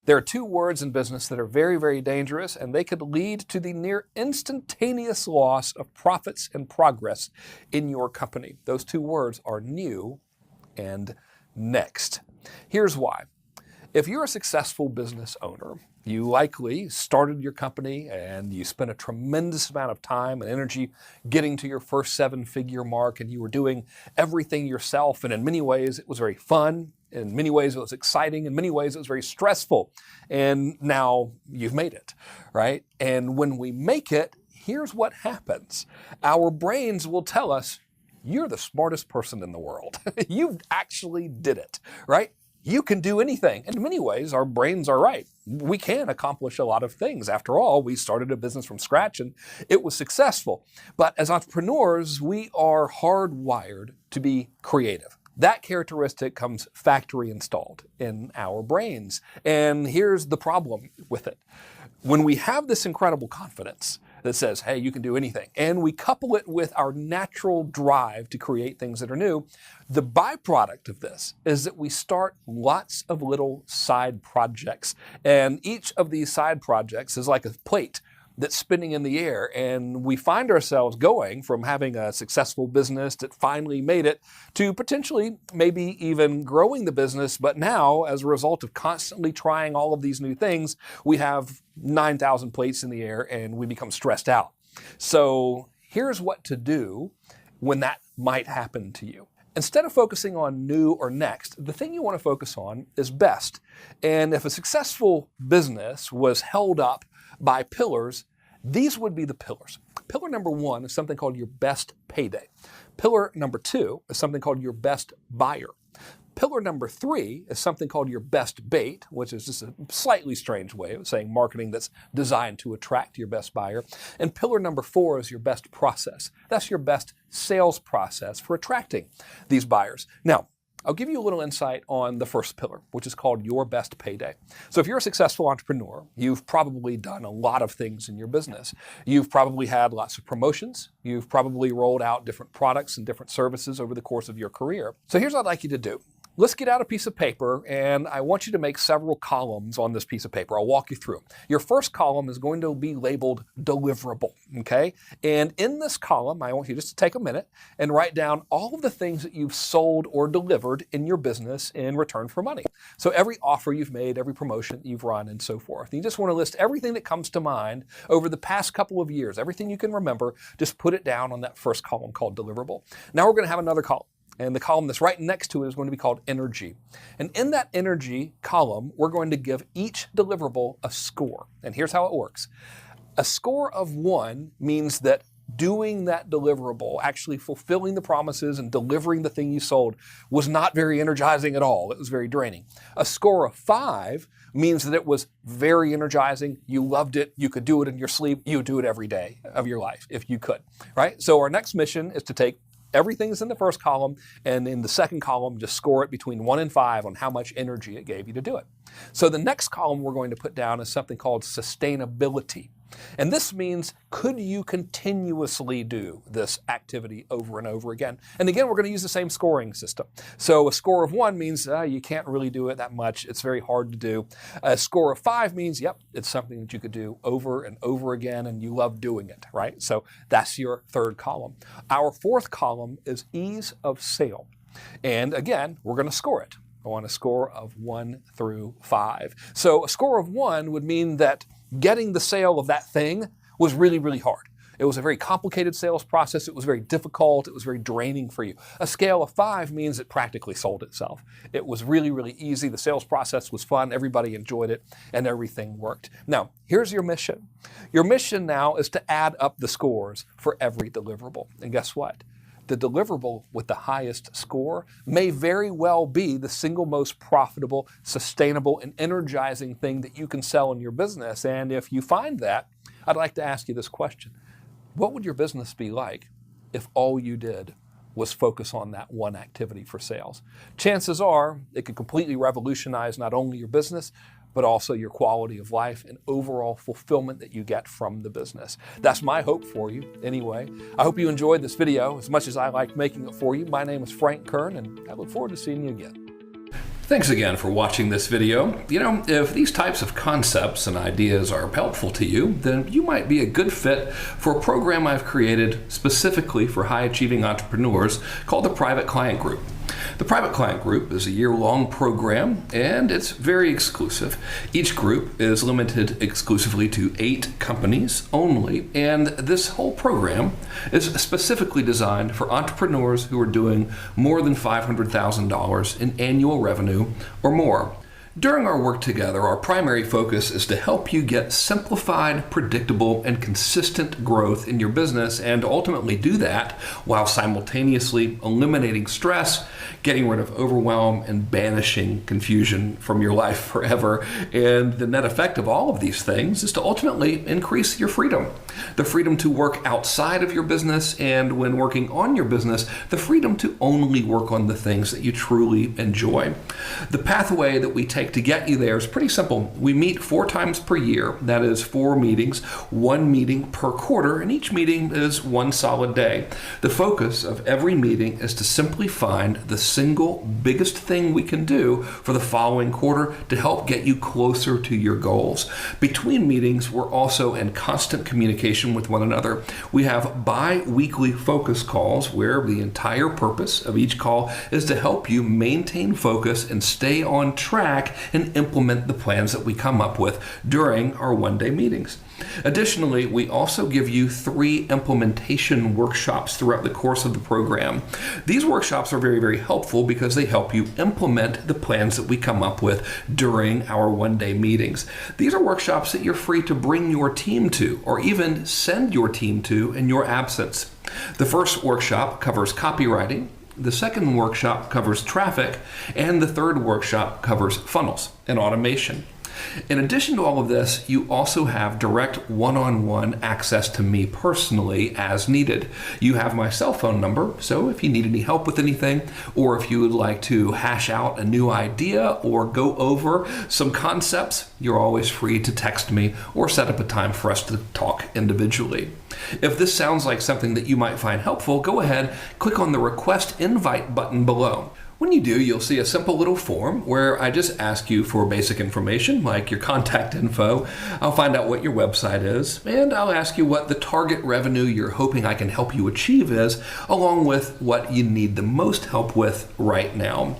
There are two words in business that are very, very dangerous, and they could lead to the near instantaneous loss of profits and progress in your company. Those two words are new and next. Here's why. If you're a successful business owner, you likely started your company and you spent a tremendous amount of time and energy getting to your first 7-figure mark, and you were doing everything yourself. And in many ways, it was very fun. In many ways, it was exciting. In many ways, it was very stressful. And now you've made it, right? And when we make it, here's what happens. Our brains will tell us, you're the smartest person in the world. You actually did it, right? You can do anything. In many ways, our brains are right. We can accomplish a lot of things. After all, we started a business from scratch and it was successful. But as entrepreneurs, we are hardwired to be creative. That characteristic comes factory installed in our brains. And here's the problem with it. When we have this incredible confidence that says, hey, you can do anything, and we couple it with our natural drive to create things that are new, the byproduct of this is that we start lots of little side projects. And each of these side projects is like a plate that's spinning in the air, and we find ourselves going from having a successful business that finally made it to potentially maybe even growing the business. But now, as a result of constantly trying all of these new things, we have 9,000 plates in the air and we become stressed out. So here's what to do when that might happen to you. Instead of focusing on new or next, the thing you want to focus on is best. And if a successful business was held up by pillars, these would be the pillars. Pillar number 1 is something called your best payday. Pillar number 2 is something called your best buyer. Pillar number 3 is something called your best bait, which is just a slightly strange way of saying marketing that's designed to attract your best buyer. And pillar number 4 is your best process. That's your best sales process for attracting these buyers. Now, I'll give you a little insight on the first pillar, which is called your best payday. So if you're a successful entrepreneur, you've probably done a lot of things in your business. You've probably had lots of promotions. You've probably rolled out different products and different services over the course of your career. So here's what I'd like you to do. Let's get out a piece of paper, and I want you to make several columns on this piece of paper. I'll walk you through. Your first column is going to be labeled deliverable, okay? And in this column, I want you just to take a minute and write down all of the things that you've sold or delivered in your business in return for money. So every offer you've made, every promotion you've run, and so forth. And you just want to list everything that comes to mind over the past couple of years, everything you can remember, just put it down on that first column called deliverable. Now we're going to have another column. And the column that's right next to it is going to be called energy. And in that energy column, we're going to give each deliverable a score. And here's how it works. A score of 1 means that doing that deliverable, actually fulfilling the promises and delivering the thing you sold, was not very energizing at all. It was very draining. A score of 5 means that it was very energizing. You loved it. You could do it in your sleep. You would do it every day of your life if you could, right? So our next mission is to take everything that's in the first column, and in the second column, just score it between 1 and 5 on how much energy it gave you to do it. So the next column we're going to put down is something called sustainability. And this means, could you continuously do this activity over and over again? And again, we're going to use the same scoring system. So a score of 1 means you can't really do it that much. It's very hard to do. A score of 5 means, yep, it's something that you could do over and over again, and you love doing it, right? So that's your third column. Our fourth column is ease of sale. And again, we're going to score it on a score of 1 through 5. So a score of 1 would mean that getting the sale of that thing was really, really hard. It was a very complicated sales process. It was very difficult. It was very draining for you. A scale of 5 means it practically sold itself. It was really, really easy. The sales process was fun. Everybody enjoyed it, and everything worked. Now, here's your mission. Your mission now is to add up the scores for every deliverable. And guess what? The deliverable with the highest score may very well be the single most profitable, sustainable, and energizing thing that you can sell in your business. And if you find that, I'd like to ask you this question. What would your business be like if all you did was focus on that one activity for sales? Chances are it could completely revolutionize not only your business, but also your quality of life and overall fulfillment that you get from the business. That's my hope for you anyway. I hope you enjoyed this video as much as I like making it for you. My name is Frank Kern, and I look forward to seeing you again. Thanks again for watching this video. You know, if these types of concepts and ideas are helpful to you, then you might be a good fit for a program I've created specifically for high-achieving entrepreneurs called the Private Client Group. The Private Client Group is a year-long program, and it's very exclusive. Each group is limited exclusively to 8 companies only, and this whole program is specifically designed for entrepreneurs who are doing more than $500,000 in annual revenue or more. During our work together, our primary focus is to help you get simplified, predictable, and consistent growth in your business, and ultimately do that while simultaneously eliminating stress, getting rid of overwhelm, and banishing confusion from your life forever. And the net effect of all of these things is to ultimately increase your freedom. The freedom to work outside of your business, and when working on your business, the freedom to only work on the things that you truly enjoy. The pathway that we take to get you there is pretty simple. We meet 4 times per year. That is 4 meetings, 1 meeting per quarter, and each meeting is 1 solid day. The focus of every meeting is to simply find the single biggest thing we can do for the following quarter to help get you closer to your goals. Between meetings, we're also in constant communication with one another. We have bi-weekly focus calls where the entire purpose of each call is to help you maintain focus and stay on track and implement the plans that we come up with during our one-day meetings. Additionally, we also give you 3 implementation workshops throughout the course of the program. These workshops are very, very helpful because they help you implement the plans that we come up with during our one-day meetings. These are workshops that you're free to bring your team to, or even send your team to in your absence. The first workshop covers copywriting. The second workshop covers traffic, and the third workshop covers funnels and automation. In addition to all of this, you also have direct one-on-one access to me personally as needed. You have my cell phone number, so if you need any help with anything, or if you would like to hash out a new idea or go over some concepts, you're always free to text me or set up a time for us to talk individually. If this sounds like something that you might find helpful, go ahead, click on the Request Invite button below. When you do, you'll see a simple little form where I just ask you for basic information like your contact info. I'll find out what your website is, and I'll ask you what the target revenue you're hoping I can help you achieve is, along with what you need the most help with right now.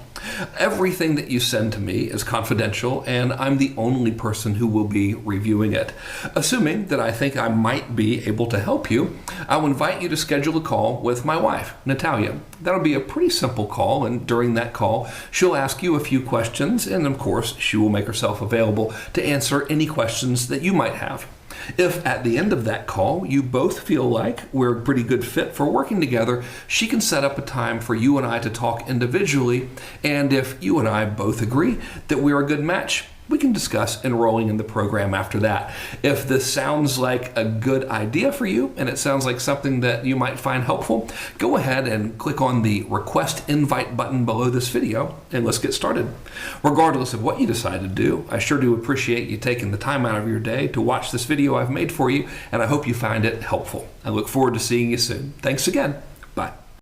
Everything that you send to me is confidential, and I'm the only person who will be reviewing it. Assuming that I think I might be able to help you, I'll invite you to schedule a call with my wife, Natalia. That'll be a pretty simple call, and during that call, she'll ask you a few questions, and of course, she will make herself available to answer any questions that you might have. If at the end of that call you both feel like we're a pretty good fit for working together, she can set up a time for you and I to talk individually, and if you and I both agree that we're a good match, we can discuss enrolling in the program after that. If this sounds like a good idea for you and it sounds like something that you might find helpful, go ahead and click on the Request Invite button below this video and let's get started. Regardless of what you decide to do, I sure do appreciate you taking the time out of your day to watch this video I've made for you, and I hope you find it helpful. I look forward to seeing you soon. Thanks again. Bye.